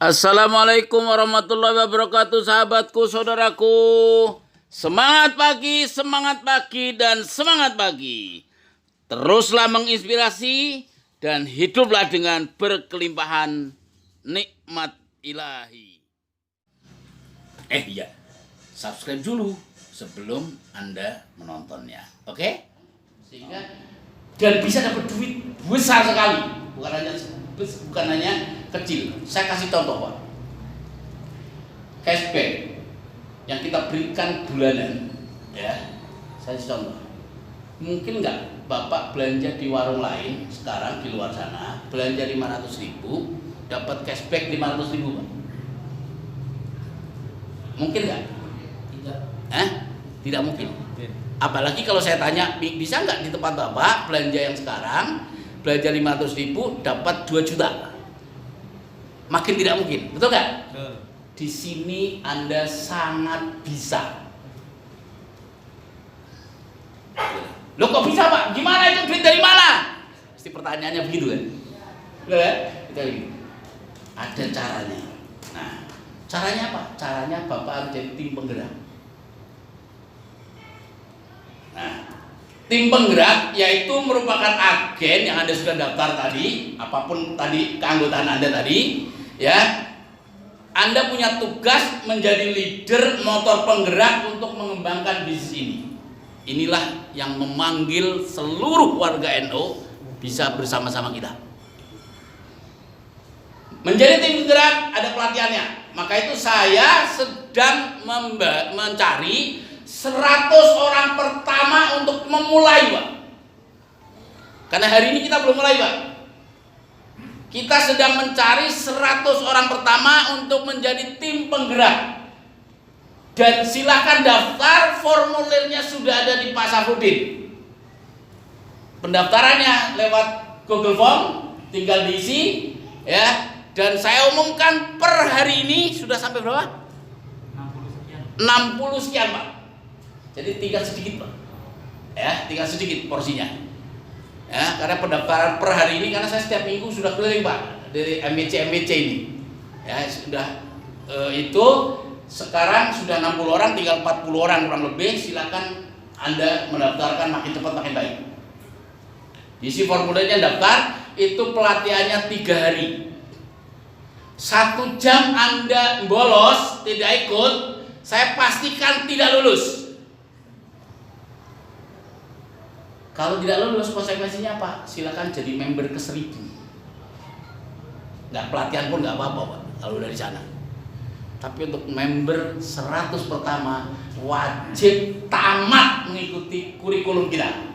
Assalamualaikum warahmatullahi wabarakatuh, sahabatku, saudaraku. Semangat pagi dan semangat pagi. Teruslah menginspirasi dan hiduplah dengan berkelimpahan nikmat ilahi. Iya, subscribe dulu sebelum Anda menontonnya, oke? Sehingga dan bisa dapat duit besar sekali, bukan hanya kecil. Saya kasih contoh, Pak. Cashback yang kita berikan bulanan, ya. Saya kasih contoh. Mungkin nggak Bapak belanja di warung lain sekarang di luar sana, belanja 500.000, dapat cashback 500.000, Pak? Mungkin nggak? Tidak. Tidak mungkin. Apalagi kalau saya tanya, bisa nggak di tempat Bapak belanja yang sekarang, belanja 500.000 dapat 2 juta? Makin tidak mungkin, betul nggak? Di sini Anda sangat bisa. Loh, kok bisa, Pak? Gimana itu, duit dari mana? Pasti pertanyaannya begitu kan? Betul ya? Ada caranya. Nah, caranya apa? Caranya Bapak harus jadi tim penggerak. Nah, tim penggerak yaitu merupakan agen yang Anda sudah daftar tadi, apapun tadi keanggotaan Anda tadi, ya. Anda punya tugas menjadi leader motor penggerak untuk mengembangkan bisnis ini. Inilah yang memanggil seluruh warga NU bisa bersama-sama kita. Menjadi tim penggerak ada pelatihannya. Maka itu saya sedang mencari 100 orang pertama untuk memulai, Pak. Karena hari ini kita belum mulai, Pak. Kita sedang mencari 100 orang pertama untuk menjadi tim penggerak. Dan silakan daftar, formulirnya sudah ada di Pak Safruddin. Pendaftarannya lewat Google Form, tinggal diisi, ya. Dan saya umumkan per hari ini sudah sampai berapa? 60 sekian, Pak. Jadi tinggal sedikit, Pak. Ya, tinggal sedikit porsinya. Ya, karena pendaftaran per hari ini, karena saya setiap minggu sudah keliling, Pak, dari MBC ini. Ya, sudah itu sekarang sudah 60 orang, tinggal 40 orang kurang lebih. Silakan Anda mendaftarkan, makin cepat makin baik. Isi formulirnya, daftar, itu pelatihannya 3 hari. 1 jam Anda bolos, tidak ikut, saya pastikan tidak lulus. Kalau tidak lulus, konsekuensinya apa? Silakan jadi member ke 1000. Nggak pelatihan pun nggak apa-apa, Pak, kalau dari sana. Tapi untuk member 100 pertama wajib tamat mengikuti kurikulum kita.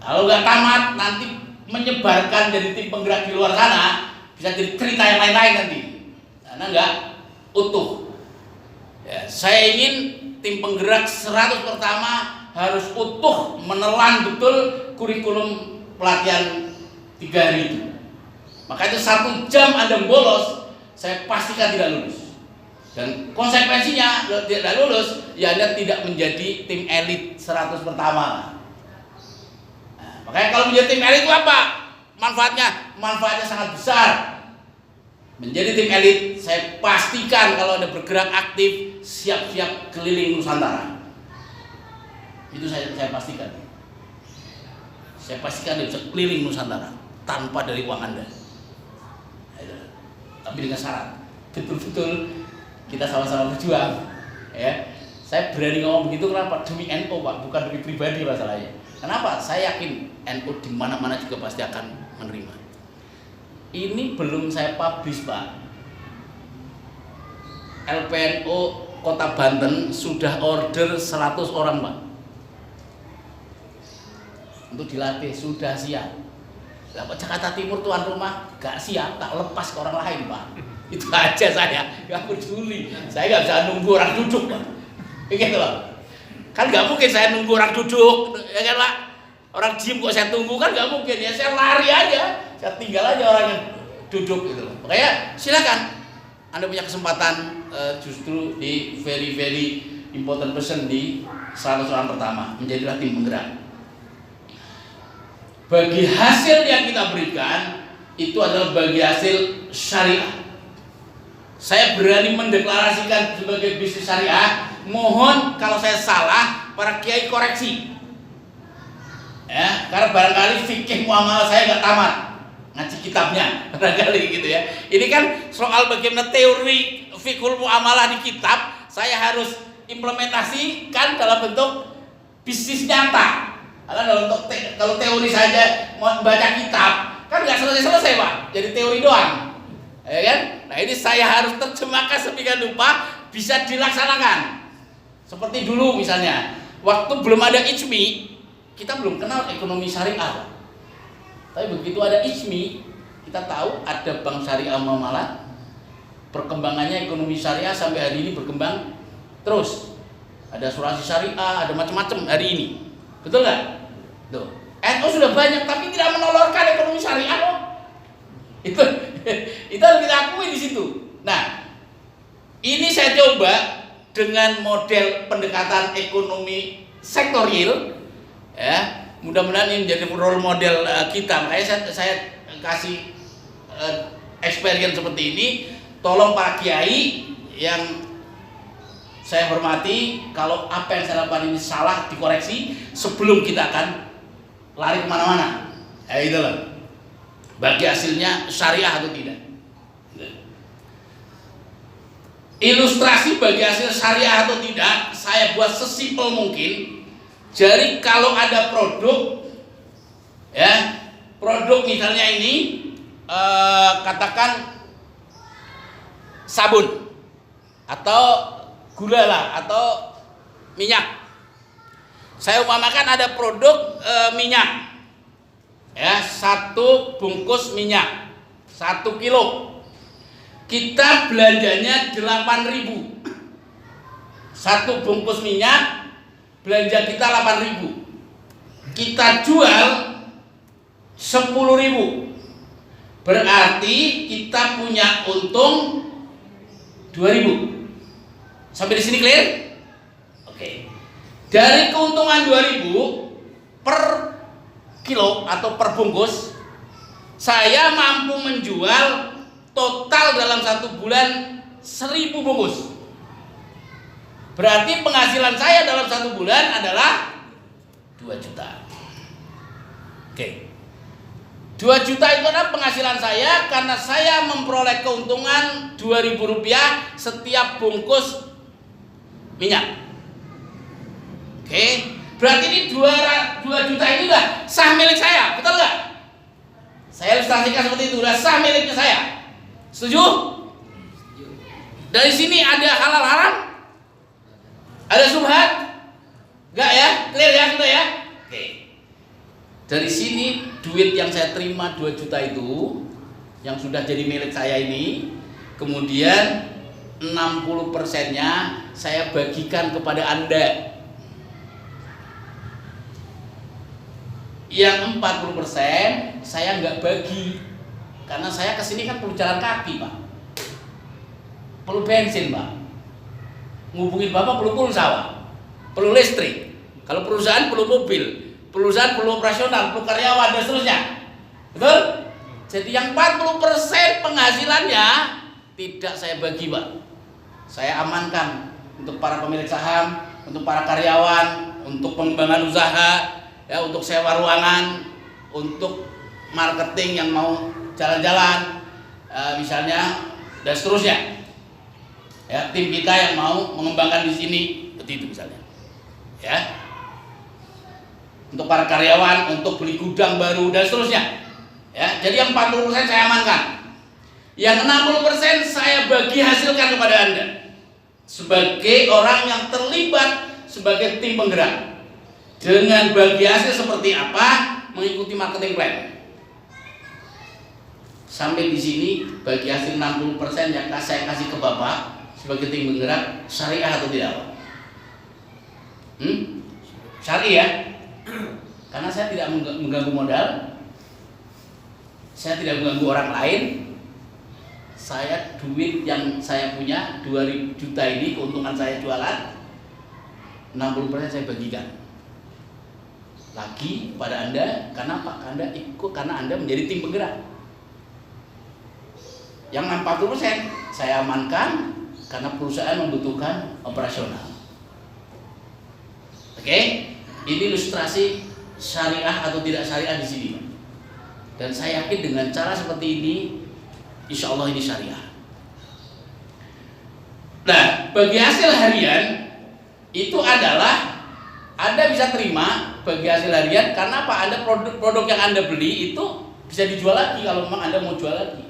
Kalau nggak tamat, nanti menyebarkan dari tim penggerak di luar sana bisa jadi cerita yang lain-lain nanti, karena nggak utuh. Ya, saya ingin tim penggerak 100 pertama harus utuh menelan betul kurikulum pelatihan 3 hari itu. Maka itu 1 jam Anda bolos, saya pastikan tidak lulus. Dan konsekuensinya tidak lulus, ya Anda tidak menjadi tim elit 100 pertama. Nah, makanya kalau menjadi tim elit itu apa manfaatnya? Manfaatnya sangat besar. Menjadi tim elit, saya pastikan kalau Anda bergerak aktif, siap-siap keliling Nusantara. Itu saya pastikan. Saya pastikan dia bisa keliling Nusantara tanpa dari uang Anda. Tapi dengan syarat betul-betul kita sama-sama berjuang. Ya, saya berani ngomong begitu kenapa? Demi NU, Pak, bukan demi pribadi masalahnya. Kenapa? Saya yakin NU di mana-mana juga pasti akan menerima. Ini belum saya publish, Pak. LPNU Kota Banten sudah order 100 orang, Pak, untuk dilatih, sudah siap. Lah, Pak, Jakarta Timur tuan rumah gak siap, tak lepas ke orang lain, Pak. Itu aja saya, gak peduli. Saya gak bisa nunggu orang duduk, Pak. Begitu, Pak. Kan gak mungkin saya nunggu orang duduk, ya kan, Pak? Orang diem kok saya tunggu, kan gak mungkin. Ya saya lari aja, saya tinggal aja orang yang duduk gitu loh. Makanya silakan Anda punya kesempatan justru di very important person di 100 orang pertama, menjadilah tim penggerak. Bagi hasil yang kita berikan itu adalah bagi hasil syariah. Saya berani mendeklarasikan sebagai bisnis syariah. Mohon kalau saya salah, para kiai koreksi. Ya, karena barangkali fikih muamalah saya nggak tamat ngaji kitabnya, barangkali gitu ya. Ini kan soal bagaimana teori fikih muamalah di kitab, saya harus implementasikan dalam bentuk bisnis nyata. Karena dalam bentuk kalau teori saja mau baca kitab kan nggak selesai Pak, jadi teori doang, ya kan? Nah ini saya harus terjemahkan sedemikian rupa bisa dilaksanakan. Seperti dulu misalnya, waktu belum ada IJMI, kita belum kenal ekonomi syariah. Tapi begitu ada IJMI, kita tahu ada bank syariah muamalah, perkembangannya ekonomi syariah sampai hari ini berkembang terus. Ada asuransi syariah, ada macam-macam hari ini. Betul nggak? Tuh. NU sudah banyak tapi tidak menolorkan ekonomi syariah loh. Itu harus kita akui di situ. Nah, ini saya coba dengan model pendekatan ekonomi sektorial, ya. Mudah-mudahan ini menjadi role model kita. Makanya saya kasih experience seperti ini. Tolong para kiai yang saya hormati, kalau apa yang saya lakukan ini salah dikoreksi sebelum kita akan lari kemana-mana. Ya itu loh. Bagi hasilnya syariah atau tidak. Ilustrasi bagi hasil syariah atau tidak, saya buat sesimpel mungkin. Jadi kalau ada produk, ya produk misalnya ini katakan sabun atau gula lah atau minyak. Saya umpamakan ada produk minyak, ya 1 bungkus minyak 1 kilo. Kita belanjanya 8.000. 1 bungkus minyak belanja kita 8.000. Kita jual 10.000. Berarti kita punya untung 2.000. Sampai di sini clear? Oke. Dari keuntungan 2.000 per kilo atau per bungkus, saya mampu menjual total dalam 1 bulan 1.000 bungkus. Berarti penghasilan saya dalam 1 bulan adalah 2 juta. Oke. 2 juta itu adalah penghasilan saya karena saya memperoleh keuntungan Rp2.000 setiap bungkus minyak. Oke. Berarti ini 2 juta ini udah sah milik saya, betul nggak? Saya ilustrasikan seperti itu, udah sah miliknya saya. Setuju? Dari sini ada halal haram? Ada subhat? Enggak ya? Clear ya sudah ya? Oke. Dari sini duit yang saya terima 2 juta itu yang sudah jadi milik saya ini, kemudian 60%-nya saya bagikan kepada Anda. Yang 40% saya nggak bagi karena saya kesini kan perlu jalan kaki Pak, perlu bensin Pak, ngubungin Bapak perlu pulsa, perlu listrik, kalau perusahaan perlu mobil, perusahaan perlu operasional, perlu karyawan dan seterusnya, betul? Jadi yang 40% penghasilannya tidak saya bagi Pak, saya amankan untuk para pemilik saham, untuk para karyawan, untuk pengembangan usaha, ya, untuk sewa ruangan, untuk marketing yang mau jalan-jalan, misalnya dan seterusnya. Ya, tim kita yang mau mengembangkan di sini, seperti itu misalnya. Ya. Untuk para karyawan, untuk beli gudang baru dan seterusnya. Ya, jadi yang 40% saya amankan. Yang 60% saya bagi hasilkan kepada Anda sebagai orang yang terlibat sebagai tim penggerak. Dengan bagi hasil seperti apa, mengikuti marketing plan. Sampai di sini bagi hasil 60% yang saya kasih ke Bapak sebagai tim penggerak, syariah atau tidak? Syariah ya? Karena saya tidak mengganggu modal, saya tidak mengganggu orang lain. Saya duit yang saya punya 2 juta ini, keuntungan saya jualan 60% saya bagikan lagi pada Anda. Karena apa? Anda ikut, karena Anda menjadi tim penggerak. Yang 60% saya amankan karena perusahaan membutuhkan operasional. Oke, ini ilustrasi syariah atau tidak syariah di sini. Dan saya yakin dengan cara seperti ini, insya Allah ini syariah. Nah, bagi hasil harian itu adalah Anda bisa terima bagi hasil harian karena apa? Anda produk yang Anda beli itu bisa dijual lagi kalau memang Anda mau jual lagi.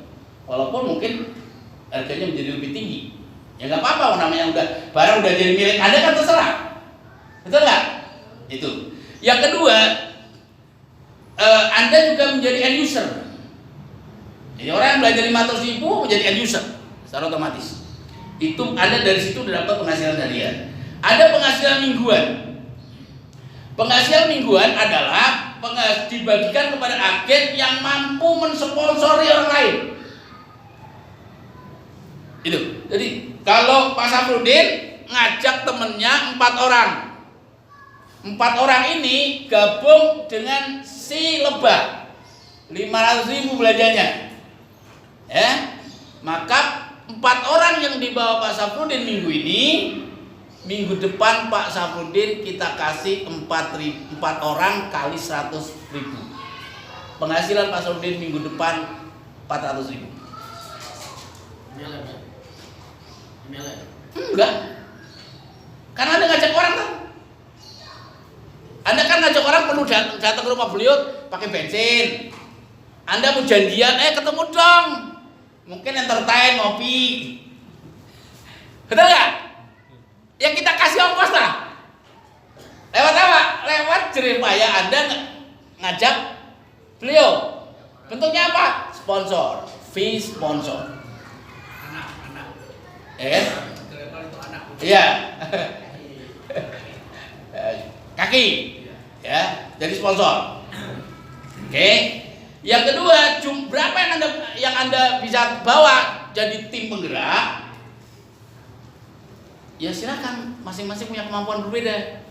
Walaupun mungkin harganya menjadi lebih tinggi. Ya nggak apa-apa, namanya barang udah jadi milik Anda kan terserah. Betul nggak? Itu. Yang kedua, Anda juga menjadi end user. Jadi orang yang belajar 500.000 menjadi end user secara otomatis. Itu Anda dari situ udah dapat penghasilan harian. Ada penghasilan mingguan. Penghasilan mingguan adalah dibagikan kepada agen yang mampu mensponsori orang lain. Itu. Jadi kalau Pak Safrudin ngajak temennya 4 orang. 4 orang ini gabung dengan si Lebah. 500.000 belanjanya. Ya. Maka 4 orang yang dibawa Pak Safrudin minggu ini, minggu depan Pak Safrudin kita kasih 4 orang kali 100.000. Penghasilan Pak Safrudin minggu depan 400.000. Enggak. Karena Anda ngajak orang kan. Anda kan ngajak orang penuh datang ke rumah beliau pakai bensin. Anda mau janjian, ketemu dong. Mungkin entertain, ngopi. Betul nggak? Ya kita kasih ongkos lah. Lewat apa? Lewat jeripaya Anda ngajak beliau. Bentuknya apa? Sponsor, fee sponsor. Iya. Kaki. Ya, jadi sponsor. Oke. Yang kedua, berapa yang Anda bisa bawa jadi tim penggerak? Ya silakan, masing-masing punya kemampuan berbeda.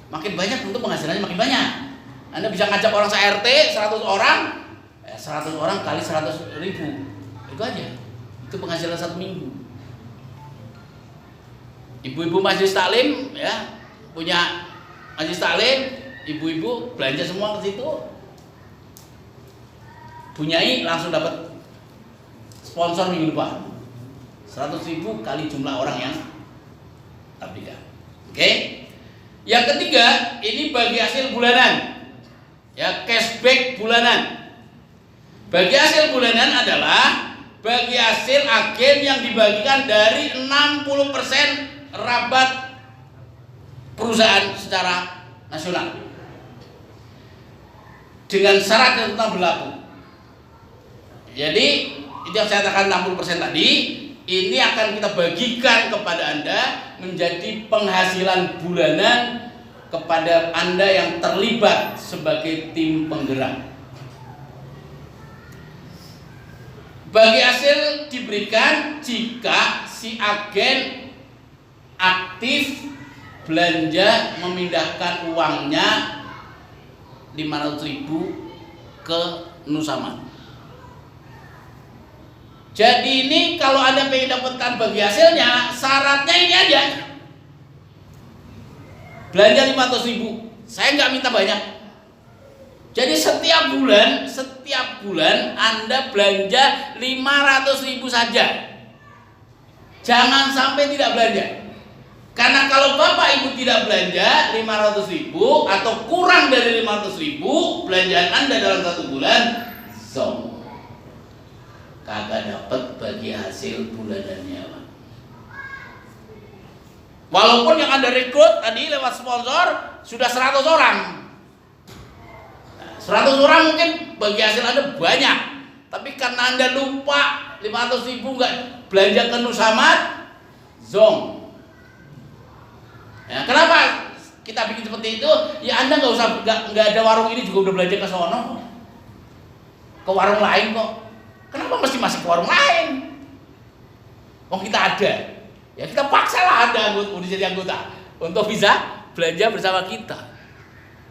Makin banyak tentu penghasilannya makin banyak. Anda bisa ngajak orang se-RT 100 orang, 100 orang kali 100.000. Itu aja. Itu penghasilan 1 minggu. Ibu-ibu majelis taklim ya, punya majelis taklim, ibu-ibu belanja semua ke situ. Bunyai langsung dapat sponsor minggu depan. 100.000 kali jumlah orang yang abdikan. Oke. Yang ketiga, ini bagi hasil bulanan. Ya, cashback bulanan. Bagi hasil bulanan adalah bagi hasil agen yang dibagikan dari 60% rabat perusahaan secara nasional. Dengan syarat yang tetap berlaku. Jadi itu yang saya katakan 60% tadi, ini akan kita bagikan kepada Anda menjadi penghasilan bulanan kepada Anda yang terlibat sebagai tim penggerak. Bagi hasil diberikan jika si agen aktif belanja memindahkan uangnya 500.000 ke Nusamat. Jadi ini kalau Anda pengen dapatkan bagi hasilnya, syaratnya ini aja. Belanja 500.000. Saya nggak minta banyak. Jadi setiap bulan Anda belanja 500.000 saja. Jangan sampai tidak belanja. Karena kalau Bapak Ibu tidak belanja 500.000 atau kurang dari 500.000 belanjaan Anda dalam 1 bulan, kagak dapat bagi hasil bulanannya, Pak. Walaupun yang Anda rekrut tadi lewat sponsor sudah 100 orang. Nah, 100 orang mungkin bagi hasil Anda banyak. Tapi karena Anda lupa 500.000 nggak belanja ke Nusamat, zong. Ya, kenapa kita bikin seperti itu? Ya Anda nggak ada warung ini juga udah belanja ke sono, ke warung lain kok. Kenapa mesti masuk ke warung lain? Kita ada, ya kita paksalah Anda untuk jadi anggota untuk bisa belanja bersama kita.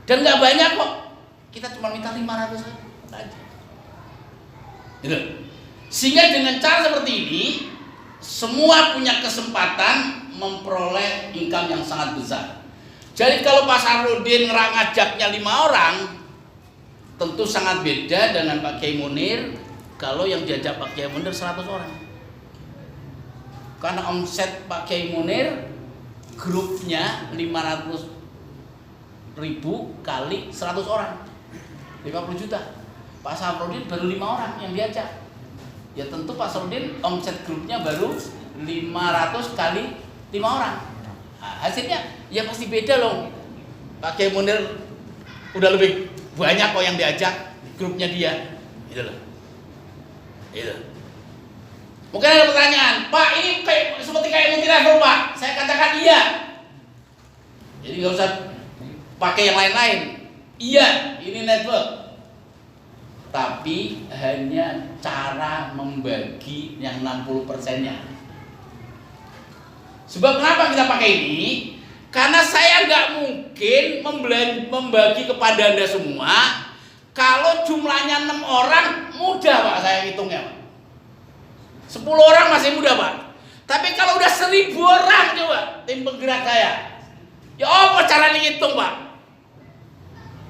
Dan nggak banyak kok, kita cuma minta 500 aja. Gitu. Sehingga dengan cara seperti ini semua punya kesempatan memperoleh income yang sangat besar. Jadi kalau Pak Sarudin ngajaknya 5 orang, tentu sangat beda dengan Pak Kiai Munir kalau yang diajak Pak Kiai Munir 100 orang. Karena omset Pak Kiai Munir grupnya 500.000 kali 100 orang 50 juta. Pak Sarudin baru 5 orang yang diajak. Ya tentu Pak Sarudin omset grupnya baru 500 kali 5 orang. Nah, hasilnya ya pasti beda loh. Pak Kiai Munir udah lebih banyak kok yang diajak grupnya dia. Gitu loh. Itu. Mungkin ada pertanyaan, Pak ini kayak seperti kayak multi level Pak. Saya katakan iya. Jadi nggak usah pakai yang lain-lain. Iya, ini network. Tapi hanya cara membagi yang 60%-nya. Sebab kenapa kita pakai ini? Karena saya nggak mungkin membagi kepada Anda semua. Kalau jumlahnya 6 orang, mudah Pak saya hitungnya Pak. 10 orang masih mudah Pak. Tapi kalau udah 1000 orang coba tim penggerak saya, ya apa cara dihitung Pak?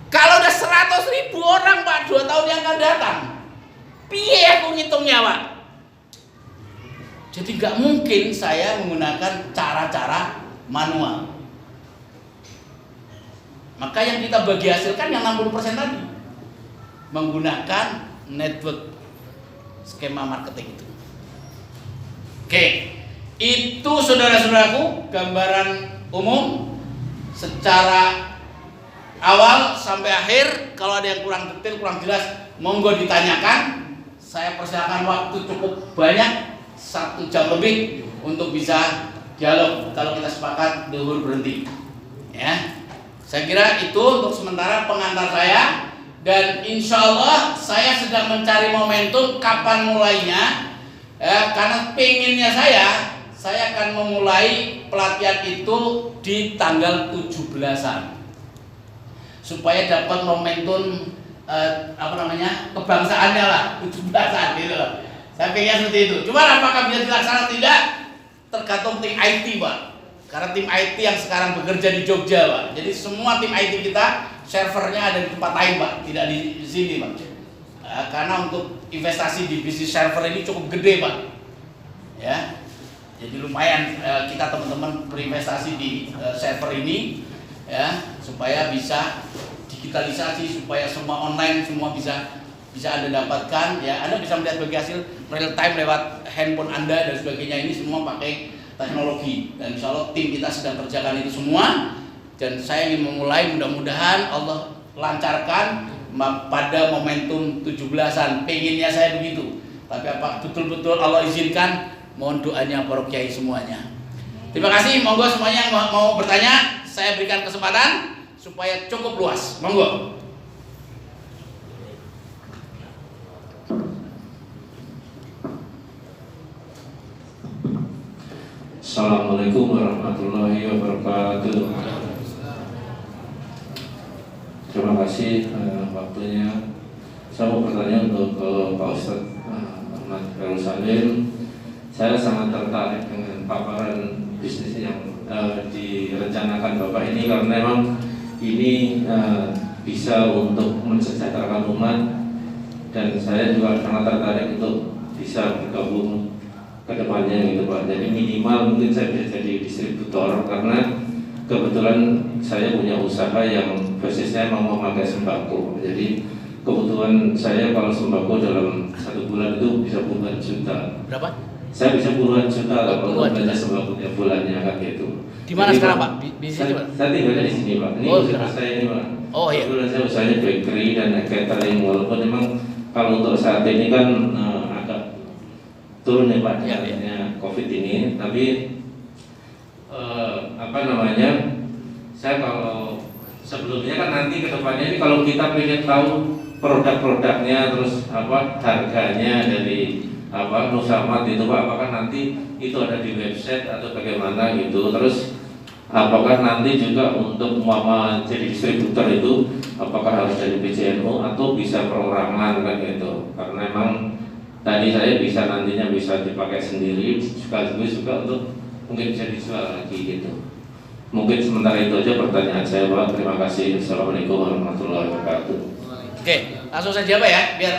Kalau udah 100.000 orang Pak 2 tahun yang akan datang, piye aku ngitungnya Pak? Jadi nggak mungkin saya menggunakan cara-cara manual. Maka yang kita bagi hasilkan yang 60% tadi, menggunakan network skema marketing itu. Oke, itu saudara-saudaraku gambaran umum secara awal sampai akhir. Kalau ada yang kurang detail, kurang jelas, monggo ditanyakan. Saya persilakan waktu cukup banyak, 1 jam lebih untuk bisa dialog. Kalau kita sepakat, duhur berhenti. Ya, saya kira itu untuk sementara pengantar saya. Dan insya Allah saya sedang mencari momentum kapan mulainya. Ya, karena pengennya saya akan memulai pelatihan itu di tanggal 17-an. Supaya dapat momentum kebangsaannya lah 17-an gitu loh. Saya pengen seperti itu. Cuma apakah bisa dilaksanakan tidak tergantung tim IT Pak. Karena tim IT yang sekarang bekerja di Jogja Pak. Jadi semua tim IT kita servernya ada di tempat lain Pak, tidak di sini Pak. Karena untuk investasi di bisnis server ini cukup gede Pak. Ya. Jadi lumayan kita teman-teman berinvestasi di server ini ya, supaya bisa digitalisasi, supaya semua online, semua bisa Anda dapatkan ya. Anda bisa melihat bagi hasil real time lewat handphone Anda dan sebagainya. Ini semua pakai teknologi dan insya Allah tim kita sedang kerjakan itu semua. Dan saya ingin memulai, mudah-mudahan Allah lancarkan pada momentum 17-an. Pengennya saya begitu. Tapi apa betul-betul Allah izinkan, mohon doanya para kiai semuanya. Terima kasih, monggo semuanya yang mau bertanya, saya berikan kesempatan supaya cukup luas. Monggo. Assalamualaikum warahmatullahi wabarakatuh. Terima kasih waktunya. Saya mau bertanya untuk Pak Ustadz Ahmad Khairul Salim. Saya sangat tertarik dengan paparan bisnis yang direncanakan Bapak ini karena memang ini bisa untuk mensejahterakan umat, dan saya juga sangat tertarik untuk bisa bergabung ke depannya gitu Pak. Jadi minimal mungkin saya bisa jadi distributor karena kebetulan saya punya usaha yang basisnya mau memakai sembako. Jadi kebutuhan saya kalau sembako dalam 1 bulan itu bisa puluhan juta. Berapa? Saya bisa puluhan juta kalau belanja sembako tiap bulannya kan gitu. Di mana sekarang Pak? Saya tinggalnya di sini Pak. Ini usaha saya ini Pak. Oh iya. Kebetulan saya usahanya bakery dan catering, walaupun memang kalau untuk saat ini kan agak turun ya Pak adanya COVID ini, tapi saya kalau sebelumnya kan nanti kedepannya ini kalau kita ingin tahu produk-produknya terus harganya dari Nusamat itu Pak, apakah nanti itu ada di website atau bagaimana gitu, terus apakah nanti juga untuk jadi distributor itu apakah harus dari PCNU atau bisa perorangan kan gitu, karena memang tadi saya bisa nantinya bisa dipakai sendiri sekaligus juga untuk mungkin bisa dijual lagi gitu. Mungkin sementara itu aja pertanyaan saya Pak. Terima kasih. Assalamualaikum warahmatullahi wabarakatuh. Oke, langsung saja Pak ya, biar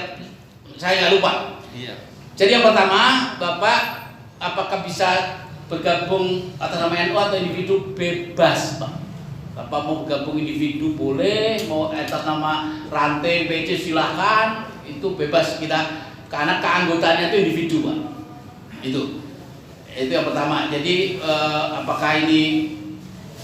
saya nggak lupa. Iya. Jadi yang pertama, Bapak apakah bisa bergabung atas nama NU atau individu? Bebas Pak. Bapak mau bergabung individu boleh, mau atas nama rantai PC silahkan, itu bebas kita. Karena keanggotaannya itu individu Pak. Itu yang pertama. Jadi apakah ini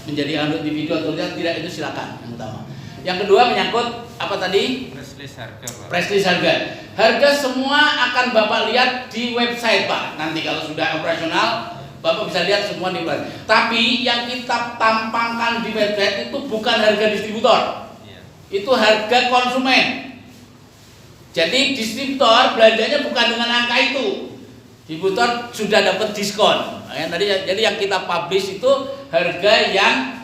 menjadi anggota individu atau tidak, itu silakan yang pertama. Yang kedua menyangkut apa tadi? Press list harga, Pak. Press list harga. Harga semua akan Bapak lihat di website Pak. Nanti kalau sudah operasional Bapak bisa lihat semua di website. Tapi yang kita tampangkan di website itu bukan harga distributor. Iya. Itu harga konsumen. Jadi distributor belanjanya bukan dengan angka itu. Distributor sudah dapat diskon. Ya, jadi yang kita publish itu harga yang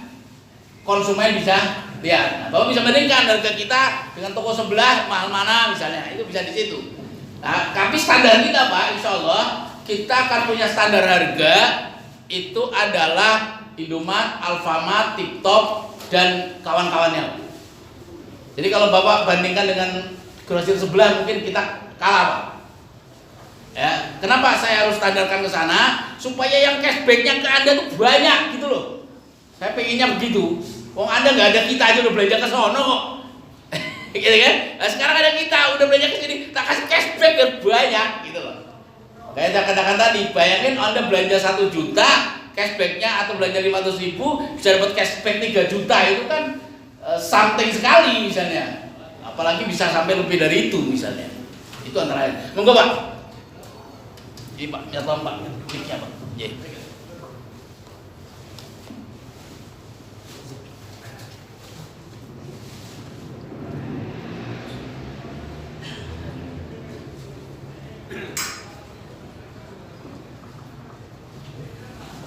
konsumen bisa lihat. Nah, Bapak bisa bandingkan harga kita dengan toko sebelah mahal mana misalnya, itu bisa di situ. Nah, tapi standar kita Pak, insya Allah kita akan punya standar harga itu adalah Indomaret, Alfamart, TikTok dan kawan-kawannya. Jadi kalau Bapak bandingkan dengan grosir sebelah mungkin kita kalah Pak. Ya, kenapa saya harus standarkan ke sana? Supaya yang cashbacknya ke Anda tuh banyak gitu loh. Saya pengennya begitu. Wong Anda nggak ada kita aja udah belanja ke sono kok. Gitu kan? Nah, sekarang ada kita udah belanja ke sini, tak kasih cashback biar banyak gitu loh. Kayak saya katakan tadi, bayangin Anda belanja 1 juta, cashbacknya atau belanja 500.000 bisa dapat cashback 3 juta itu kan something sekali misalnya. Apalagi bisa sampai lebih dari itu misalnya. Itu antara lain. Monggo Pak. Iya Pak, ya tolong Pak, mic-nya Pak. Yeah.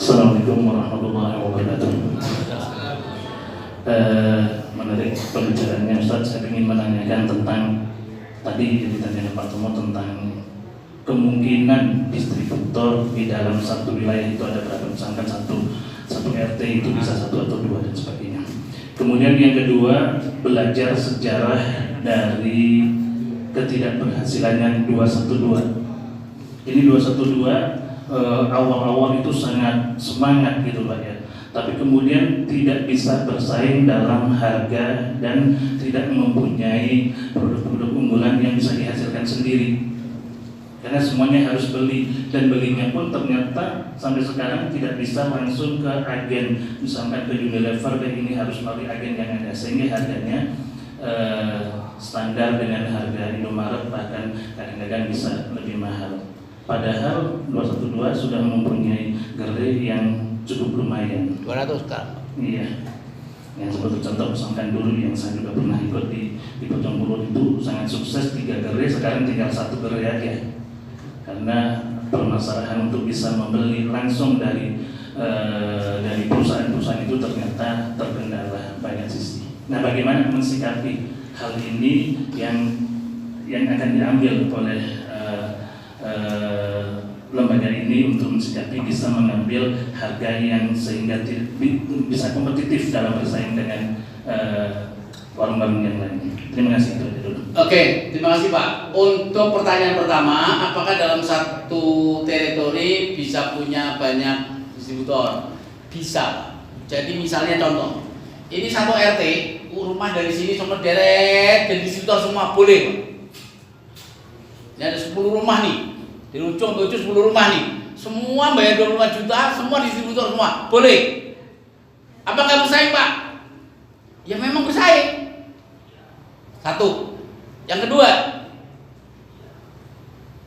Assalamualaikum warahmatullahi wabarakatuh. Menarik pembicaraannya Ustaz. Saya ingin menanyakan tentang tadi yang ditanya Pak Tomo tentang kemungkinan distributor di dalam satu wilayah itu ada berapa, misalkan satu RT itu bisa 1 atau 2 dan sebagainya. Kemudian yang kedua, belajar sejarah dari ketidakberhasilannya 212. Ini 212 awal-awal itu sangat semangat gitu Pak ya. Tapi kemudian tidak bisa bersaing dalam harga dan tidak mempunyai produk-produk unggulan yang bisa dihasilkan sendiri. Karena semuanya harus beli, dan belinya pun ternyata sampai sekarang tidak bisa langsung ke agen, misalkan ke Unilever, dan ini harus melalui agen yang ada, sehingga harganya standar dengan harga Indomaret, bahkan kadang-kadang bisa lebih mahal. Padahal 212 sudah mempunyai gerai yang cukup lumayan. 200 sekarang. Iya. Yang seperti contoh misalkan dulu yang saya juga pernah ikut di Pojonggolo itu sangat sukses, 3 gerai, sekarang tinggal 1 gerai aja. Karena permasalahan untuk bisa membeli langsung dari perusahaan-perusahaan itu ternyata terkendala banyak sisi. Nah, bagaimana mensikapi hal ini yang akan diambil oleh lembaga ini untuk mensikapi bisa mengambil harga yang sehingga bisa kompetitif dalam bersaing dengan warung-warung yang lain. Terima kasih itu dulu. Oke, terima kasih Pak. Untuk pertanyaan pertama, apakah dalam satu teritori bisa punya banyak distributor? Bisa. Jadi misalnya contoh, ini satu RT, rumah dari sini semua deret dan distributor semua boleh Pak. Ini ada 10 rumah nih, di ujung ke ujung 10 rumah nih, semua bayar 25 juta, semua distributor semua, boleh. Apakah bersaing Pak? Ya memang bersaing. Satu. Yang kedua,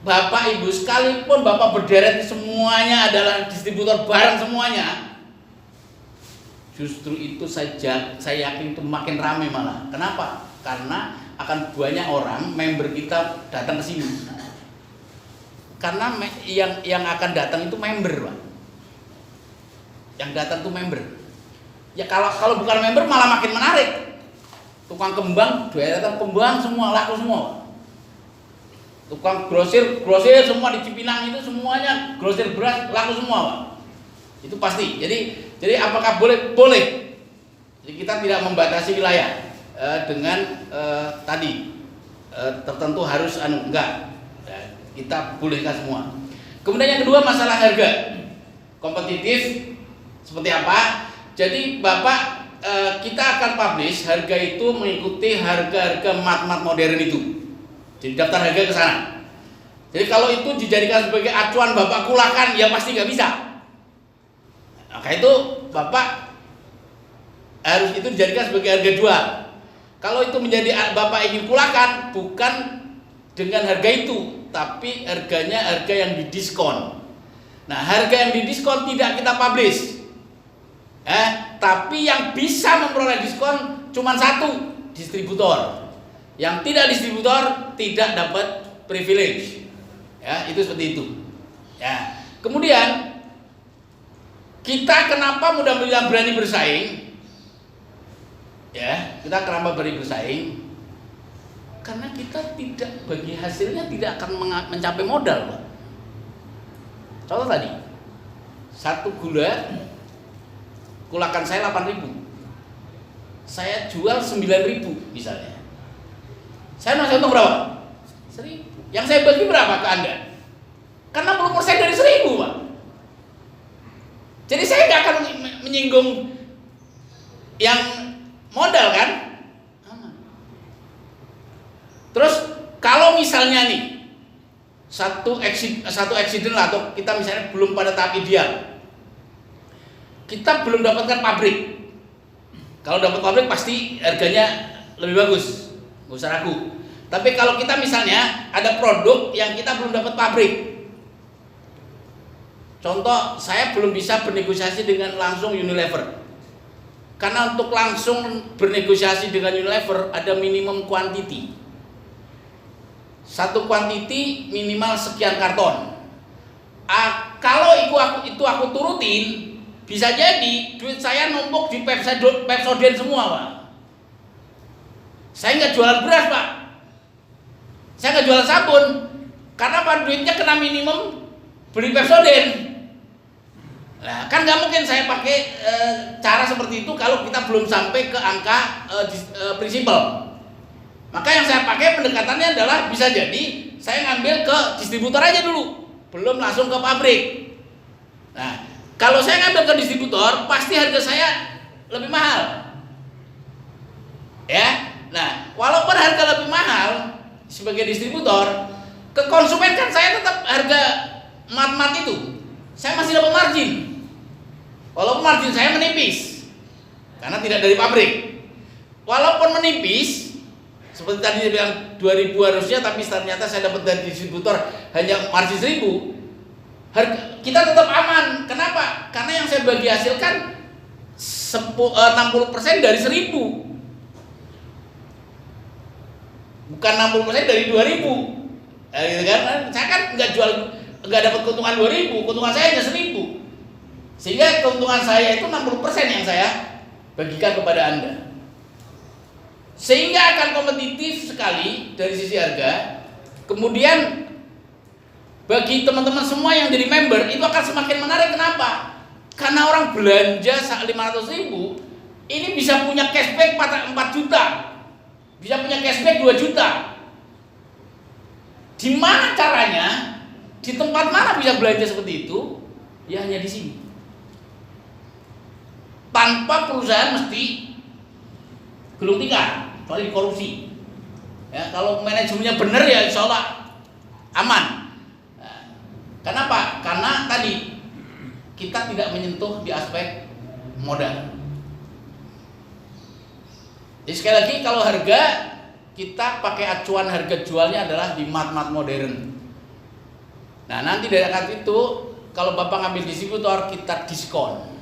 Bapak Ibu sekalipun Bapak berderet semuanya adalah distributor barang semuanya, justru itu saja saya yakin itu makin ramai malah. Kenapa? Karena akan banyak orang member kita datang ke sini. Karena yang akan datang itu member, Pak. Yang datang itu member. Ya kalau bukan member malah makin menarik. Tukang kembang, daerah kembang semua laku semua. Tukang grosir semua di Cipinang itu semuanya grosir beras laku semua, Pak. Itu pasti. Jadi apakah boleh? Boleh. Jadi kita tidak membatasi wilayah dengan tadi tertentu harus enggak. Ya, kita bolehkan semua. Kemudian yang kedua masalah harga. Kompetitif seperti apa? Jadi Bapak kita akan publish harga itu mengikuti harga-harga mat-mat modern itu. Jadi daftar harga ke sana. Jadi kalau itu dijadikan sebagai acuan Bapak kulakan, ya pasti nggak bisa. Maka itu Bapak harus itu dijadikan sebagai harga jual. Kalau itu menjadi Bapak ingin kulakan, bukan dengan harga itu, tapi harganya harga yang didiskon. Nah, harga yang didiskon tidak kita publish. Tapi yang bisa memperoleh diskon cuma satu, distributor. Yang tidak distributor tidak dapat privilege. Ya, itu seperti itu. Ya. Kemudian kita kenapa mudah-mudahan berani bersaing? Ya, kita kenapa berani bersaing? Karena kita tidak bagi hasilnya tidak akan mencapai modal, Pak. Contoh tadi, satu gula kulakan saya 8.000, saya jual 9.000 misalnya. Saya masih untung berapa? 1.000. Yang saya bagi berapa ke Anda? Kan 60% dari 1.000, Pak. Jadi saya nggak akan menyinggung yang modal kan? Terus kalau misalnya nih satu accident lah, atau kita misalnya belum pada tahap ideal, kita belum dapatkan pabrik. Kalau dapat pabrik pasti harganya lebih bagus, nggak usah ragu. Tapi kalau kita misalnya ada produk yang kita belum dapat pabrik, contoh saya belum bisa bernegosiasi dengan langsung Unilever, karena untuk langsung bernegosiasi dengan Unilever ada minimum quantity. Satu quantity minimal sekian karton. Kalau itu aku turutin, bisa jadi duit saya numpuk di Pepsodent semua, Pak. Saya nggak jualan beras, Pak. Saya nggak jualan sabun. Karena Pak duitnya kena minimum beli Pepsodent. Nah, kan nggak mungkin saya pakai cara seperti itu kalau kita belum sampai ke angka prinsipal. Maka yang saya pakai pendekatannya adalah bisa jadi saya ngambil ke distributor aja dulu, belum langsung ke pabrik. Nah, kalau saya ngambil ke distributor, pasti harga saya lebih mahal. Ya, nah, walaupun harga lebih mahal sebagai distributor, ke konsumen kan saya tetap harga mat-mat itu, saya masih dapat margin. Walaupun margin saya menipis, karena tidak dari pabrik. Walaupun menipis, seperti tadi dia bilang 2.000 harusnya, tapi ternyata saya dapat dari distributor hanya margin 1.000. Kita tetap aman. Kenapa? Karena yang saya bagi hasilkan 60% dari 1.000, bukan 60% dari 2.000. Gitu kan? Saya kan nggak dapat keuntungan 2.000, keuntungan saya hanya 1.000. Sehingga keuntungan saya itu 60% yang saya bagikan kepada Anda. Sehingga akan kompetitif sekali dari sisi harga. Kemudian bagi teman-teman semua yang jadi member itu akan semakin menarik. Kenapa? Karena orang belanja 500.000 ini bisa punya cashback 4 juta, bisa punya cashback 2 juta. Di mana caranya? Di tempat mana bisa belanja seperti itu? Ya hanya di sini. Tanpa perusahaan mesti gulung tikar, kecuali korupsi. Ya, kalau manajemennya benar ya insya Allah aman. Nah, kenapa? Karena tadi kita tidak menyentuh di aspek modal. Jadi sekali lagi kalau harga kita pakai acuan harga jualnya adalah di mat-mat modern. Nah nanti dari akar itu kalau Bapak ngambil distributor kita diskon.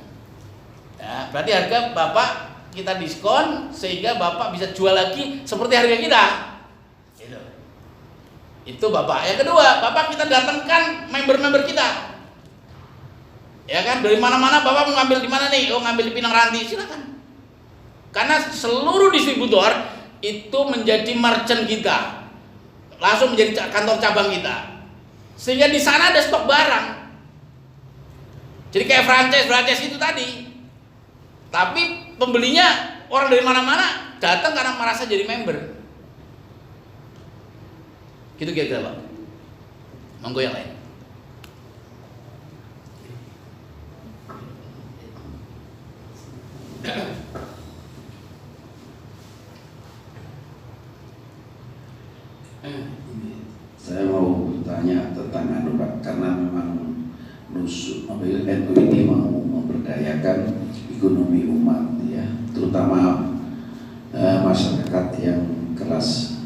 Ya, berarti harga Bapak kita diskon sehingga Bapak bisa jual lagi seperti harga kita. Gitu. Itu Bapak. Yang kedua, Bapak kita datangkan member-member kita. Ya kan, dari mana-mana Bapak mau ngambil di mana nih? Oh, ngambil di Pinang Ranti, silakan. Karena seluruh distributor itu menjadi merchant kita. langsung menjadi kantor cabang kita. Sehingga di sana ada stok barang. Jadi kayak franchise itu tadi. Tapi pembelinya orang dari mana-mana datang karena merasa jadi member. Gitu kira-kira Pak. Monggo yang lain. Saya mau bertanya tentang Pak, karena memang NU ini mau memberdayakan ekonomi umat ya, terutama masyarakat yang kelas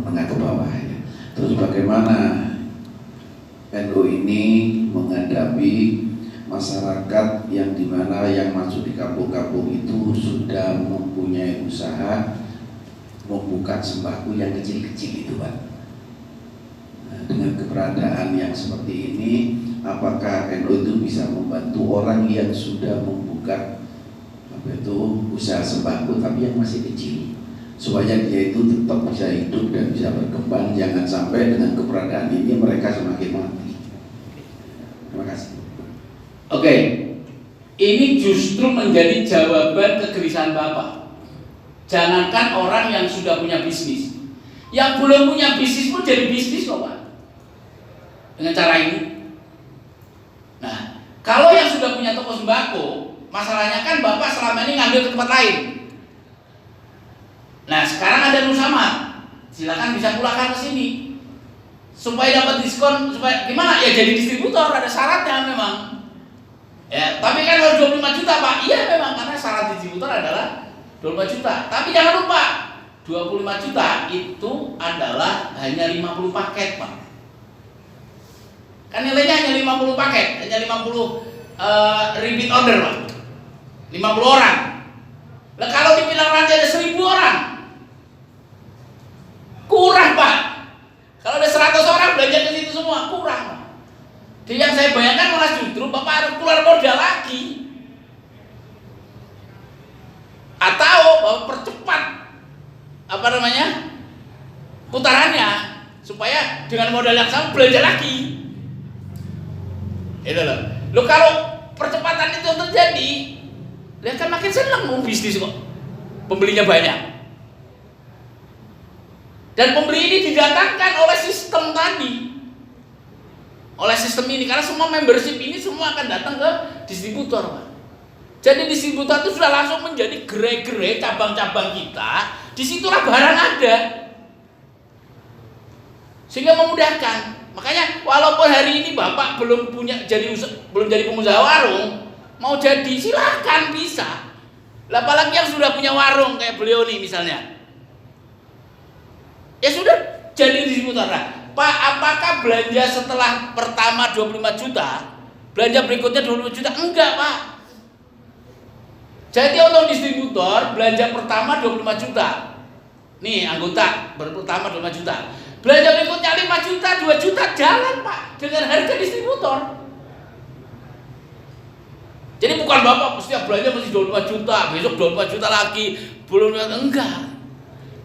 menengah ke bawah ya. Terus bagaimana NU ini menghadapi masyarakat yang dimana yang masuk di kampung-kampung itu sudah mempunyai usaha membuka sembako yang kecil-kecil itu Pak. Dengan keberadaan yang seperti ini, apakah NU itu bisa membantu orang yang sudah membuka usaha sembako tapi yang masih kecil, supaya dia itu tetap bisa hidup dan bisa berkembang, jangan sampai dengan keberadaan ini mereka semakin mati. Terima kasih. Oke, ini justru menjadi jawaban kegelisahan Bapak. Jangankan orang yang sudah punya bisnis, yang belum punya bisnis pun jadi bisnis loh Pak, dengan cara ini. Nah, kalau yang sudah punya toko sembako, masalahnya kan Bapak selama ini ngambil ke tempat lain. Nah, sekarang ada Nusamad, silakan bisa pulangkan ke sini supaya dapat diskon, supaya gimana ya, jadi distributor, ada syaratnya memang. Ya, tapi kan harus 25 juta Pak. Iya memang, karena syarat distributor adalah 25 juta. Tapi jangan lupa, 25 juta itu adalah hanya 50 paket Pak. Kan nilainya hanya 50 paket, hanya 50 repeat order Pak. 50 orang. Nah, kalau di Pilar Ranca ada 1000 orang, kurang Pak. Kalau ada 100 orang belanja ke situ semua, kurang Pak. Jadi yang saya bayangkan malah justru Bapak harus keluar modal lagi. Atau percepat putarannya supaya dengan modal yang sama belanja lagi. Itu loh. Kalau percepatan itu terjadi, dia kan makin senang mau bisnis kok. Pembelinya banyak. Dan pembeli ini didatangkan oleh sistem tadi. Oleh sistem ini, karena semua membership ini semua akan datang ke distributor Pak. Jadi distributor itu sudah langsung menjadi gerai-gerai cabang-cabang kita. Disitulah barang ada, sehingga memudahkan. Makanya walaupun hari ini Bapak belum jadi pengusaha warung, mau jadi silahkan bisa. Apalagi yang sudah punya warung kayak beliau nih misalnya, ya sudah jadi distributor. Nah, Pak, apakah belanja setelah pertama 25 juta, belanja berikutnya 25 juta? Enggak Pak. Jadi untuk distributor belanja pertama 25 juta. Nih anggota pertama 25 juta. Belanja berikutnya 5 juta, 2 juta jalan Pak dengan harga distributor. Jadi bukan Bapak setiap belanja mesti 25 juta, besok 25 juta lagi, belum, enggak.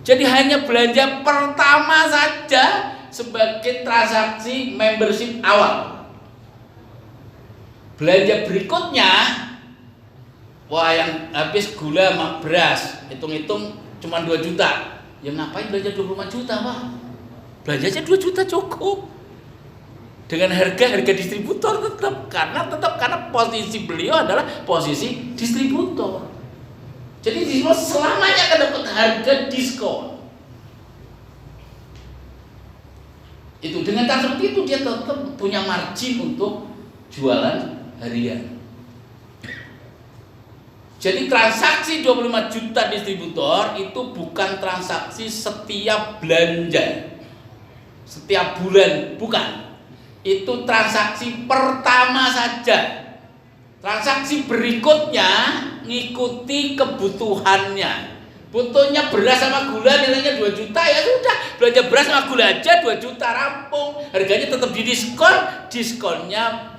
Jadi hanya belanja pertama saja sebagai transaksi membership awal. Belanja berikutnya, wah yang habis gula sama beras, hitung-hitung cuma 2 juta. Ya ngapain belanja 25 juta Pak? Belanja aja 2 juta cukup. Dengan harga distributor karena posisi beliau adalah posisi distributor. Jadi distributor selamanya akan dapat harga diskon. Itu dengan cara seperti itu dia tetap punya margin untuk jualan harian. Jadi transaksi 25 juta distributor itu bukan transaksi setiap belanja, setiap bulan, bukan. Itu transaksi pertama saja. Transaksi berikutnya ngikuti kebutuhannya. Butuhnya beras sama gula nilainya 2 juta, ya sudah belanja beras sama gula aja 2 juta rampung. Harganya tetap didiskon, diskonnya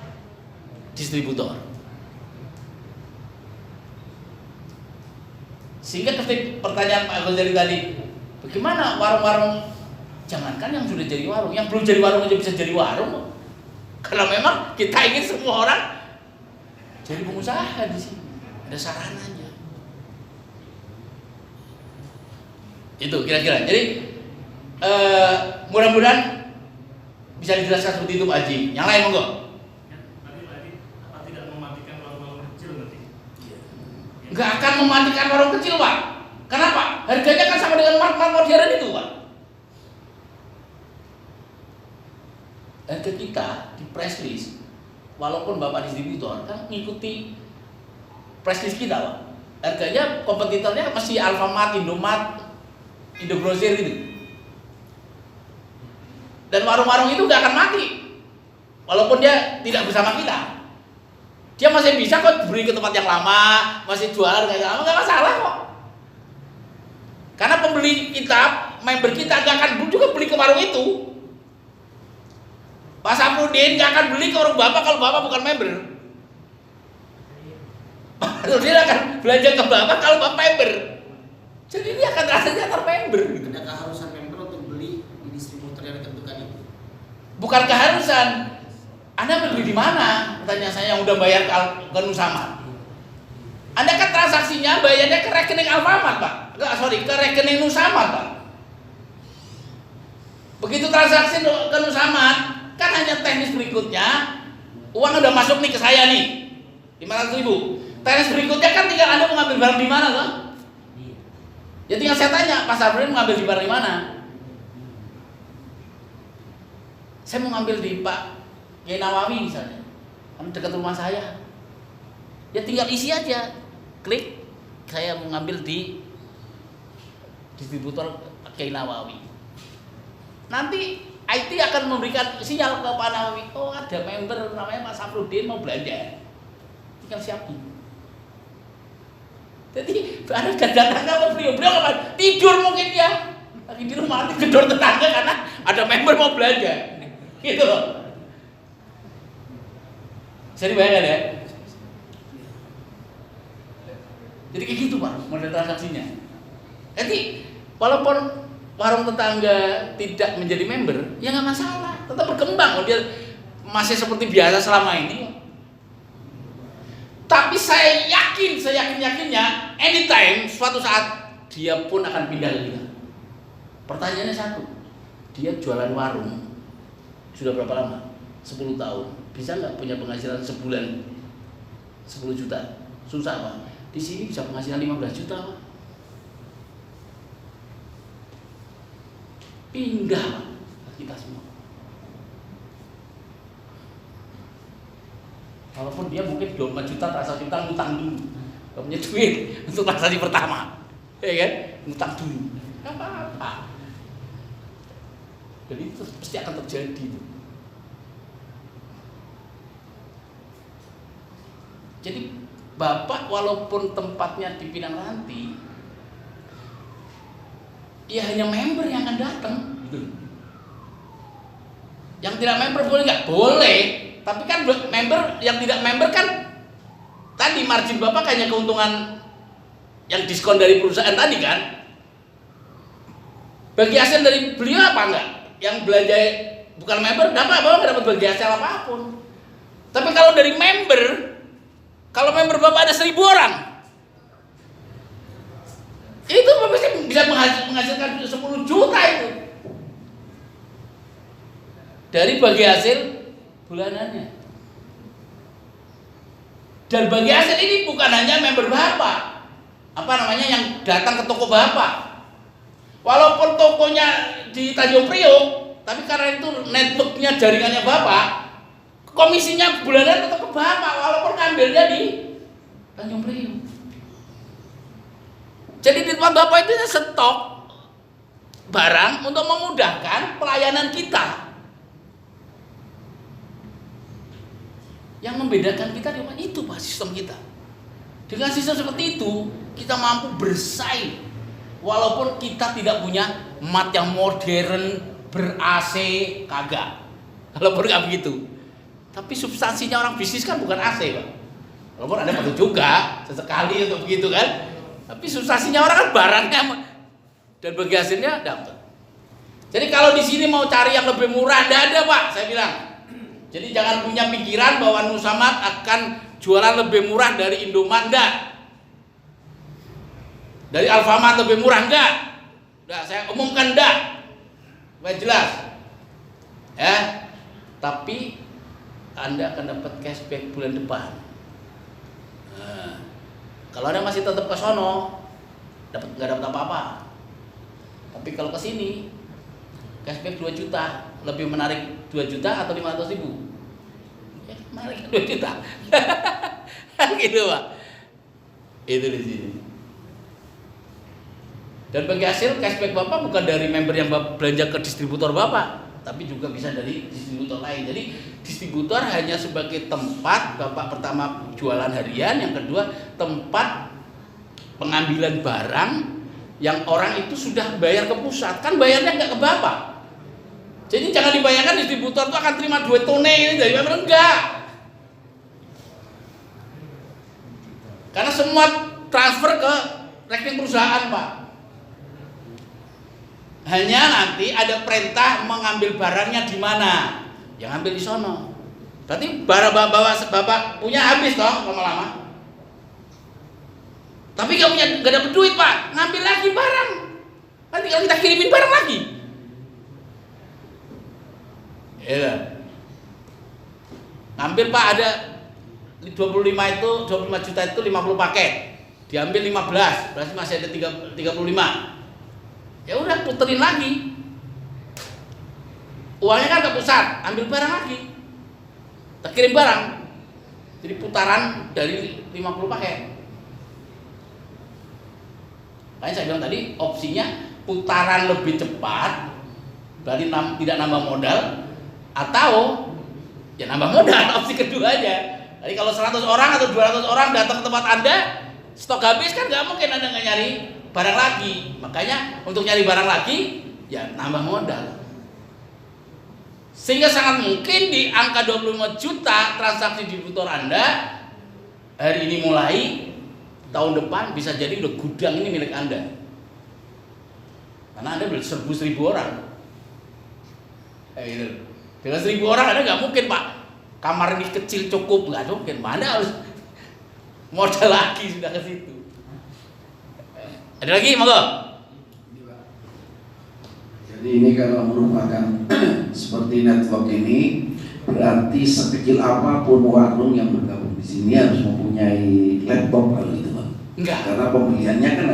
distributor. Sehingga ketika pertanyaan Pak Ghazali tadi, bagaimana warung-warung Jangankan yang sudah jadi warung, yang belum jadi warung aja bisa jadi warung. Karena memang kita ingin semua orang jadi pengusaha di sini. Ada sarananya. Itu kira-kira. Jadi mudah-mudahan bisa dijelaskan seperti itu Pak Haji. Yang lain monggo. Apa tidak mematikan warung-warung kecil nanti? Nggak akan mematikan warung kecil Pak. Kenapa? Harganya kan sama dengan mart-mart modern itu Pak. Harga kita di press list, walaupun Bapak distributor kan mengikuti press list kita Pak. Harganya kompetitornya masih Alfamart, Indomart, Indogrosir gitu. Dan warung-warung itu nggak akan mati, walaupun dia tidak bersama kita. Dia masih bisa kok beli ke tempat yang lama, masih jualan kayak lama, nggak masalah kok. Karena pembeli kita, member kita nggak akan juga beli ke warung itu. Pak Sapudin nggak akan beli ke warung Bapak kalau Bapak bukan member. Pak Sapudin akan belanja ke Bapak kalau Bapak member. Jadi dia akan rasanya termember. Ada keharusan member untuk beli di distributor yang ditentukan itu? Bukan keharusan. Anda beli di mana? Pertanyaan saya yang udah bayar ke Nusamart. Anda kan transaksinya bayarnya ke rekening Alfamart Pak. Ke rekening Nusamart Pak. Begitu transaksi ke Nusamart, kan hanya teknis berikutnya, uang udah masuk nih ke saya nih, 500.000. Teknis berikutnya kan tinggal Anda mau ngambil barang di mana kan? Ya tinggal saya tanya, Pak Sapudin mau ngambil di barang di mana? Saya mau ngambil di Pak Kiai Nawawi misalnya, kan dekat rumah saya. Ya tinggal isi aja, klik, saya mau ngambil di distributor Pak Kiai Nawawi. Nanti IT akan memberikan sinyal ke Pak Nawawi, oh ada member namanya Pak Sapudin mau belanja, tinggal siapin. Jadi ada tetangga apa beliau apa tidur mungkin ya lagi di rumah, nanti gedor tetangga karena ada member mau belanja, gitu loh. Bisa dibayangkan ya? Jadi kayak gitu Pak model transaksinya. Jadi walaupun warung tetangga tidak menjadi member, ya nggak masalah, tetap berkembang. Dia masih seperti biasa selama ini. Tapi saya yakinnya, anytime, suatu saat dia pun akan pindah ke kita. Pertanyaannya satu, dia jualan warung sudah berapa lama? 10 tahun. Bisa nggak punya penghasilan sebulan 10 juta? Susah Pak. Di sini bisa penghasilan 15 juta Pak. Pindah Pak, kita semua. Walaupun dia mungkin 24 juta transaksi utang dulu, gak punya duit untuk transaksi pertama, ya kan? Utang dulu, gak apa-apa. Jadi itu pasti akan terjadi. Jadi Bapak walaupun tempatnya di Pinang Ranti, ya hanya member yang akan datang. Yang tidak member boleh nggak? Boleh. Tapi kan member, yang tidak member kan tadi margin Bapak hanya keuntungan yang diskon dari perusahaan tadi kan. Bagi hasil dari beliau apa enggak? Yang belanja bukan member dapat Bapak nggak dapat bagi hasil apapun. Tapi kalau dari member, kalau member Bapak ada 1.000 orang, itu Bapak bisa menghasilkan 10 juta itu dari bagi hasil bulanannya. Dan bagi hasil ini bukan hanya member Bapak, yang datang ke toko Bapak. Walaupun tokonya di Tanjung Priok, tapi karena itu networknya jaringannya Bapak, komisinya bulanan tetap ke Bapak walaupun ngambilnya di Tanjung Priok. Jadi di tempat Bapak itu stok barang untuk memudahkan pelayanan kita. Yang membedakan kita dengan itu Pak, sistem kita. Dengan sistem seperti itu, kita mampu bersaing. Walaupun kita tidak punya mat yang modern, ber-AC, kagak. Walaupun nggak begitu. Tapi substansinya orang bisnis kan bukan AC Pak. Walaupun ada perlu juga, sesekali untuk begitu kan. Tapi substansinya orang kan barangnya, dan bagi hasilnya dapat. Jadi kalau di sini mau cari yang lebih murah, tidak ada Pak, saya bilang. Jadi jangan punya pikiran bahwa Nusamad akan jualan lebih murah dari Indomaret, enggak. Dari Alfamart lebih murah, enggak. Enggak, saya umumkan enggak. Supaya jelas. Ya. Tapi Anda akan dapat cashback bulan depan. Nah, kalau Anda masih tetap ke sono, nggak dapat apa-apa. Tapi kalau ke sini, cashback 2 juta, lebih menarik 2 juta atau 500.000? Ya, menarik 2 juta. Kan gitu Pak. Itu di sini. Dan bagi hasil cashback Bapak bukan dari member yang belanja ke distributor Bapak, tapi juga bisa dari distributor lain. Jadi distributor hanya sebagai tempat Bapak pertama jualan harian, yang kedua tempat pengambilan barang yang orang itu sudah bayar ke pusat, kan bayarnya nggak ke Bapak. Jadi jangan dibayangkan distributor itu akan terima 2 tone ini dari member, enggak. Karena semua transfer ke rekening perusahaan Pak. Hanya nanti ada perintah mengambil barangnya di mana, yang ambil di sono. Berarti barang bapak punya habis toh lama-lama. Tapi nggak dapat duit Pak, ngambil lagi barang. Nanti kalau kita kirimin barang lagi. Ya. Ngambil Pak, ada 25 juta itu 50 paket. Diambil 15, berarti masih ada 35. Ya udah puterin lagi, uangnya kan ke pusat, ambil barang lagi, kita kirim barang, jadi putaran dari 50 paket. Makanya saya bilang tadi opsinya putaran lebih cepat, berarti tidak nambah modal, atau ya nambah modal. Opsi kedua aja. Jadi kalau 100 orang atau 200 orang datang ke tempat Anda, stok habis kan nggak mungkin Anda nggak nyari barang lagi. Makanya untuk nyari barang lagi ya nambah modal. Sehingga sangat mungkin di angka 25 juta transaksi distributor Anda hari ini mulai, tahun depan bisa jadi udah gudang ini milik Anda. Karena Anda beli 1.000 orang. Gitu. Dengan 1.000 orang Anda nggak mungkin Pak, kamar ini kecil cukup, nggak mungkin. Anda harus modal lagi sudah ke situ. Ada lagi, monggo. Jadi ini kalau merupakan seperti network ini, berarti sekecil apapun warung yang bergabung di sini harus mempunyai laptop kalau gitu Pak. Enggak. Karena pembeliannya kan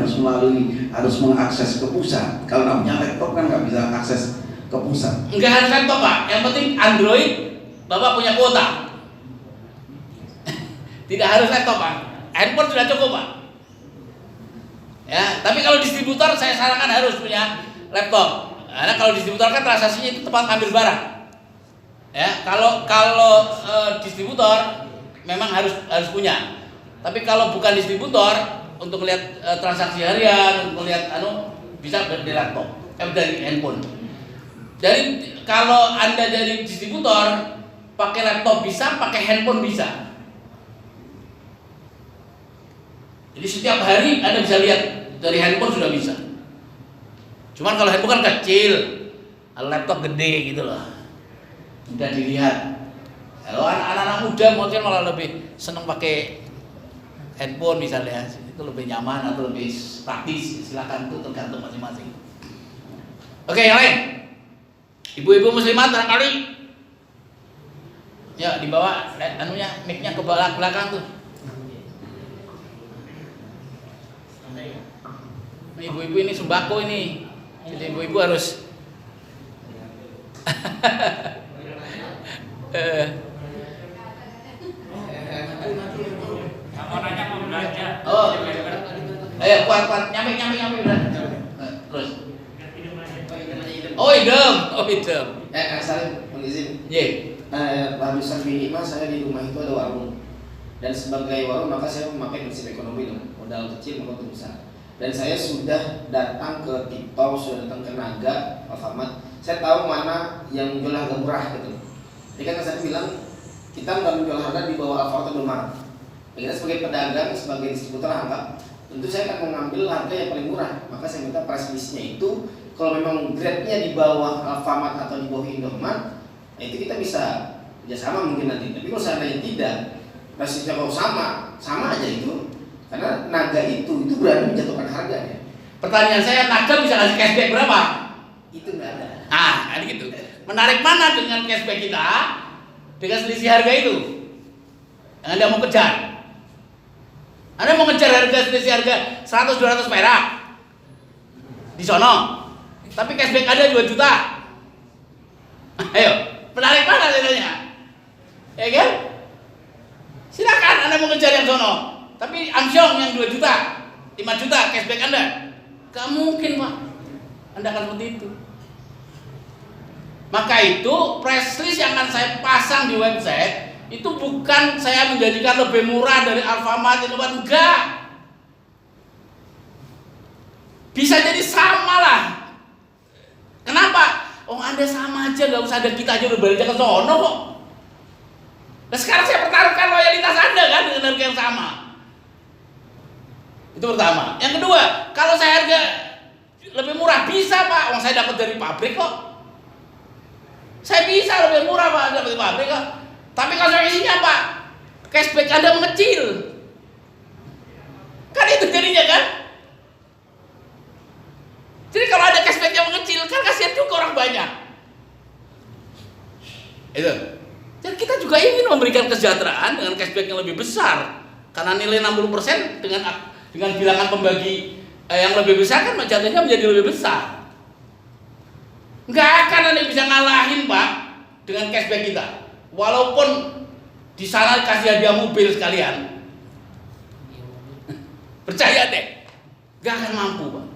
harus mengakses ke pusat. Kalau nggak punya laptop kan nggak bisa akses ke pusat. Enggak harus laptop Pak, yang penting Android Bapak punya kuota. Tidak harus laptop Pak, handphone sudah cukup Pak. Ya, tapi kalau distributor saya sarankan harus punya laptop. Karena kalau distributor kan transaksinya itu tempat ambil barang. Ya, kalau distributor memang harus punya. Tapi kalau bukan distributor, untuk melihat transaksi harian, untuk melihat bisa dari laptop, dari handphone. Jadi kalau Anda dari distributor pakai laptop bisa, pakai handphone bisa. Jadi setiap hari Anda bisa lihat dari handphone sudah bisa. Cuman kalau handphone kan kecil, kalau laptop gede gitu loh, mudah dilihat. Kalau anak-anak muda mungkin malah lebih senang pakai handphone misalnya, itu lebih nyaman atau lebih praktis. Silakan, itu tergantung masing-masing. Oke, yang lain, ibu-ibu muslimat barangkali, ya dibawa mic-nya ke belakang tuh. Ibu-ibu ini sembako ini, jadi ibu-ibu harus oh, ayo kuat nyampe udah. Terus. Oh idem. Saya izin. Barusan bini mas, saya di rumah itu ada warung, dan sebagai warung maka saya memakai prinsip ekonomi dong, modal kecil maupun besar. Dan saya sudah datang ke TikTok, sudah datang ke Naga, Alfamart. Saya tahu mana yang menjual harga murah gitu. Jadi kan saya bilang kita nggak menjual harga di bawah Alfamart atau Indomaret. Kita sebagai pedagang, sebagai distributor anggap tentu saya akan mengambil harga yang paling murah. Maka saya minta price listnya itu kalau memang grade-nya di bawah Alfamart atau di bawah Indomaret, nah itu kita bisa kerjasama mungkin nanti. Tapi kalau seandainya tidak, rasanya kalau sama aja itu, karena Naga itu berani menjatuhkan harganya. Pertanyaan saya, Naga bisa kasih cashback berapa? Itu nggak ada. Kan gitu. Menarik mana dengan cashback kita dengan selisih harga itu? Yang Anda mau kejar? Anda mau ngejar selisih harga 100-200 perak di sono, tapi cashback ada 2 juta. Ayo, menarik mana ceritanya? Ya kan? Silakan Anda mau ngejar yang sono, tapi amsyong yang 2 juta, 5 juta cashback Anda. Gak mungkin Pak, Anda akan seperti itu. Maka itu press list yang akan saya pasang di website itu bukan saya menjadikan lebih murah dari Alfamart, Indomaret, enggak. Bisa jadi sama lah. Kenapa? Oh Anda sama aja, gak usah ada kita aja udah belanja ke sono kok. Nah sekarang saya pertaruhkan loyalitas Anda kan dengan harga yang sama. Itu pertama. Yang kedua, kalau saya harga lebih murah bisa Pak, uang saya dapat dari pabrik kok. Saya bisa lebih murah Pak dapat dari pabrik kok. Tapi kalau isinya Pak, cashback Anda mengecil. Kan itu jadinya kan? Jadi kalau ada cashback yang mengecil, kan kasihan juga orang banyak. Itu. Jadi kita juga ingin memberikan kesejahteraan dengan cashback yang lebih besar. Karena nilai 60% dengan bilangan pembagi yang lebih besar kan jatuhnya menjadi lebih besar. Nggak akan ada yang bisa ngalahin Pak dengan cashback kita. Walaupun di sana kasih hadiah mobil sekalian, percaya deh, nggak akan mampu Pak.